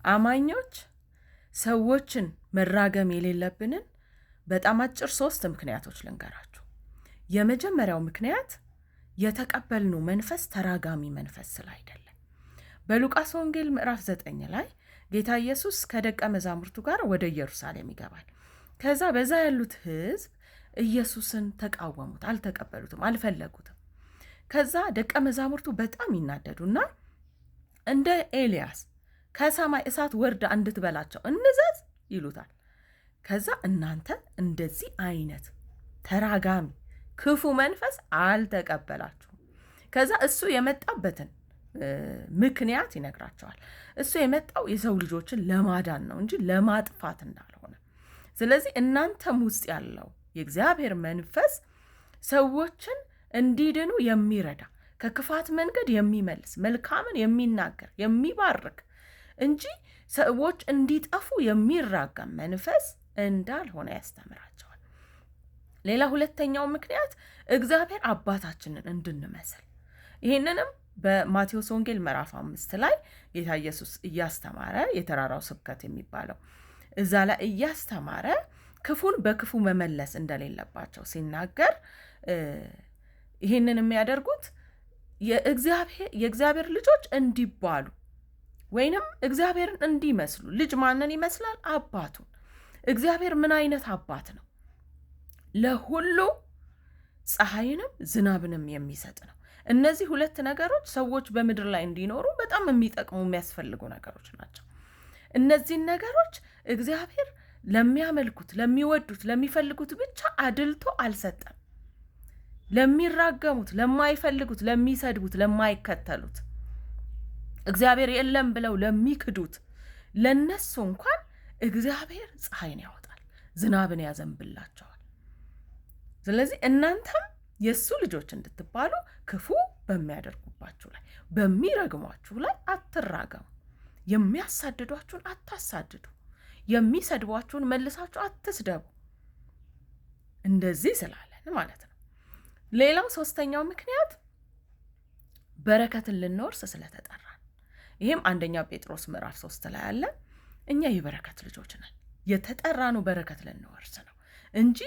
አማኞች ሰዎችን መራገም የሌለብንን በጣም አጭር 3 ምክንያቶች ልንገራችሁ። የመጀመሪያው ምክንያት የተቀበልነው መንፈስ ተራጋሚ መንፈስ ስላይደለ። በሉቃስ ወንጌል ምዕራፍ 9 ላይ ጌታ ኢየሱስ ከደቀ መዛሙርቱ ጋር ወደ ኢየሩሳሌም ይገባል። ከዛ በዛ ያሉት ሕዝብ ኢየሱስን ተቃወሙት፣ አልተቀበሉትም፣ አልፈለጉትም። ከዛ ደቀ መዛሙርቱ በጣም ይናደዱና እንደ ኤልያስ ከሰማይ እሳት ወርዳ እንድትበላቸው እንዘዝ ይሉታል። ከዛ እናንተ እንደዚህ አይነት ተራጋሚ ክፉ መንፈስ አልተቀበላችሁም። ከዛ እሱ የመጣበትን ምክንያት ይነግራቸዋል። እሱ የመጣው የሰው ልጆችን ለማዳን ነው እንጂ ለማጥፋት እንዳልሆነ። ስለዚህ እናንተም ውስጥ ያለው የእግዚአብሔር መንፈስ ሰዎችን እንዲድኑ የሚረዳ ከክፋት መንገድ የሚመልስ መልካምን የሚናገር የሚባርክ እንጂ ሰዎች እንዲጠፉ የሚራገም መንፈስ እንዳልሆነ ያስተምራቸዋል። ሌላ ሁለተኛው ምክንያት እግዚአብሔር አባታችንን እንድንመስል፣ ይህንንም በማቴዎስ ወንጌል ምዕራፍ 5 ላይ ጌታ ኢየሱስ እያስተማረ የተራራው ስብከት የሚባለው እዛ ላይ እያስተማረ ክፉን በክፉ መመለስ እንደሌለባቸው ሲናገር ይህንን የሚያደርጉት የእግዚአብሔር ልጆች እንዲባሉ ወይንም እግዚአብሔርን እንዲመስሉ። ልጅ ማንን ይመስላል? አባቱን። እግዚአብሔር ምን አይነት አባት ነው? ለሁሉ ፀሐይንም ዝናብንም የሚሰጥ ነው። እነዚህ 2 ነገሮች ሰዎች በምድር ላይ እንዲኖሩ በጣም የሚጠቅሙ የሚያስፈልጉ ነገሮች ናቸው። እነዚህን ነገሮች እግዚአብሔር ለሚያመልኩት፣ ለሚወዱት፣ ለሚፈልጉት ብቻ አድልቶ አልሰጠም። ለሚራገሙት፣ ለማይፈልጉት፣ ለሚሰድቡት፣ ለማይከተሉት፣ እግዚአብሔር የለም ብለው ለሚክዱት ለነሱ እንኳን እግዚአብሔር ፀሐይን ያወጣል፣ ዝናብን ያዘንብላቸዋል። ስለዚህ እናንተም የእሱ ልጆች እንድትባሉ ክፉ በሚያደርጉባችሁ ላይ፣ በሚረግሟችሁ ላይ አትራገሙ። የሚያሳድዷችሁን አታሳድዱ፣ የሚሰድቧችሁን መልሳችሁ አትስደቡ። እንደዚህ ስላለን ማለት ነው። ሌላው 3ኛው ምክንያት በረከትን ልንወርስ ስለተጠራን። ይህም 1ኛ ጴጥሮስ ምዕራፍ 3 ላይ አለ። እኛ የበረከት ልጆች ነን። የተጠራኑ በረከት ልንወርስ ነው እንጂ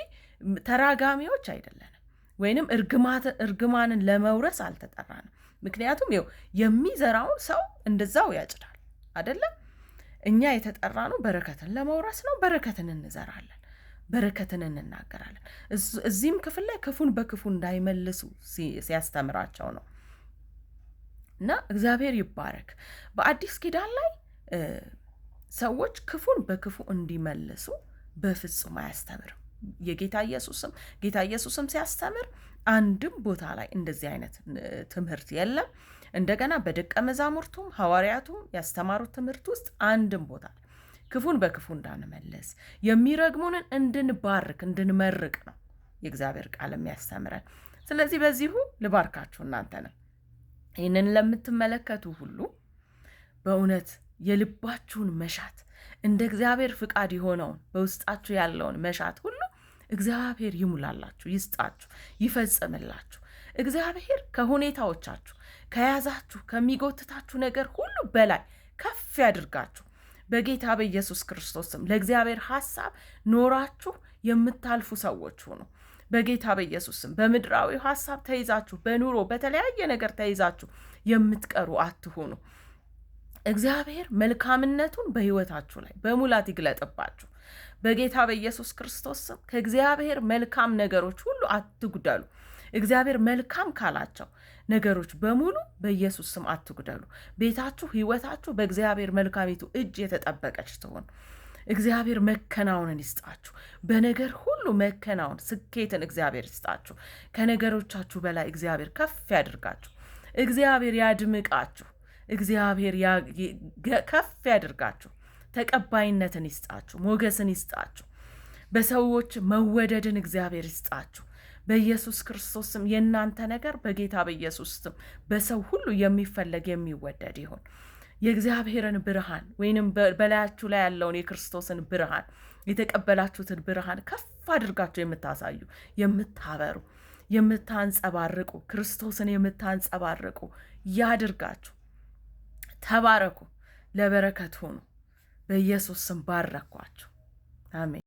ተራጋሚዎች አይደለንም፣ ወይንም እርግማንን ለመውረስ አልተጠራንም። ምክንያቱም የሚዘራውን ሰው እንደዛው ያጭዳል አይደለም። እኛ የተጠራኑ በረከትን ለመውረስ ነው። በረከትን እንዘራለን፣ በረከትን እንናገራለን። እዚህም ክፍል ላይ ክፉን በክፉ እንዳይመልሱ ሲያስተምራቸው ነው። እና እግዚአብሔር ይባረክ። በአዲስ ኪዳን ላይ ሰዎች ክፉን በክፉ እንዲመልሱ በፍጹም አያስተምርም። ጌታ ኢየሱስም ሲያስተምር አንድም ቦታ ላይ እንደዚህ አይነት ትምህርት የለም። እንደገና በደቀ መዛሙርቱም ሐዋርያቱም ያስተማሩት ትምህርት ውስጥ አንድም ቦታ ክፉን በክፉ እንዳንመልስ፣ የሚረግሙንን እንድንባርክ እንድንመርቅ ነው የእግዚአብሔር ቃል የሚያስተምረን። ስለዚህ በዚሁ ልባርካችሁ እናንተንም ይህንን ለምትመለከቱ ሁሉ በእውነት የልባችሁን መሻት እንደ እግዚአብሔር ፍቃድ የሆነውን በውስጣችሁ ያለውን መሻት ሁሉ እግዚአብሔር ይሙላላችሁ፣ ይስጣችሁ፣ ይፈጽምላችሁ። እግዚአብሔር ከሁኔታዎቻችሁ ከያዛችሁ ከሚጎትታችሁ ነገር ሁሉ በላይ ከፍ ያድርጋችሁ። በጌታ በኢየሱስ ክርስቶስም ለእግዚአብሔር ሐሳብ ኖራችሁ የምታልፉ ሰዎች ሁኑ። በጌታ በኢየሱስም በምድራዊ ሐሳብ ተይዛችሁ በኑሮ በተለያየ ነገር ተይዛችሁ የምትቀሩ አትሁኑ። እግዚአብሔር መልካምነቱን በሕይወታችሁ ላይ በሙላት ይግለጥባችሁ። በጌታ በኢየሱስ ክርስቶስም ከእግዚአብሔር መልካም ነገሮች ሁሉ አትጉደሉ። እግዚአብሔር መልካም ካላቸው ነገሮች በሙሉ በኢየሱስ ስም አትጉደሉ። ቤታችሁ፣ ሕይወታችሁ በእግዚአብሔር መልካሚቱ እጅ የተጠበቀች ትሆን። እግዚአብሔር መከናወንን ይስጣችሁ። በነገር ሁሉ መከናወን፣ ስኬትን እግዚአብሔር ይስጣችሁ። ከነገሮቻችሁ በላይ እግዚአብሔር ከፍ ያድርጋችሁ። እግዚአብሔር ያድምቃችሁ። እግዚአብሔር ከፍ ያድርጋችሁ። ተቀባይነትን ይስጣችሁ፣ ሞገስን ይስጣችሁ። በሰዎች መወደድን እግዚአብሔር ይስጣችሁ። በኢየሱስ ክርስቶስም የእናንተ ነገር በጌታ በኢየሱስ ስም በሰው ሁሉ የሚፈለግ የሚወደድ ይሁን። የእግዚአብሔርን ብርሃን ወይንም በላያችሁ ላይ ያለውን የክርስቶስን ብርሃን የተቀበላችሁትን ብርሃን ከፍ አድርጋችሁ የምታሳዩ፣ የምታበሩ፣ የምታንጸባርቁ፣ ክርስቶስን የምታንጸባርቁ ያድርጋችሁ። ተባረኩ፣ ለበረከት ሁኑ። በኢየሱስ ስም ባረኳችሁ። አሜን።